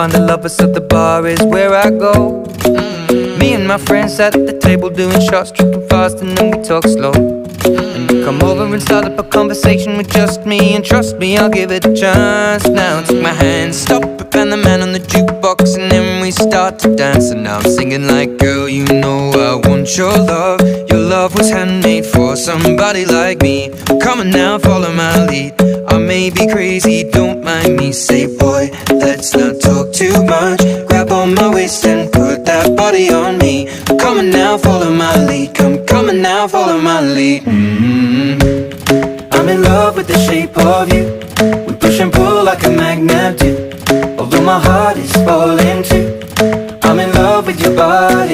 find the lovers, so the bar is where I go. Me and my friends at the table doing shots, tripping fast, and then we talk slow. And you come over and start up a conversation with just me, and trust me, I'll give it a chance. Now take my hand, stop it, and the man on the jukebox, and then we start to dance. And now I'm singing like, girl, you know I want your love. Your love was handmade for somebody like me. Come on now, follow my lead. I may be crazy, don't mind me. Say, boy, let's not talk too much. Grab on my waist and put that body on me. Come on now, follow my lead. Come on now, follow my lead. I'm in love with the shape of you. We push and pull like a magnet do. Although my heart is falling too, I'm in love with your body.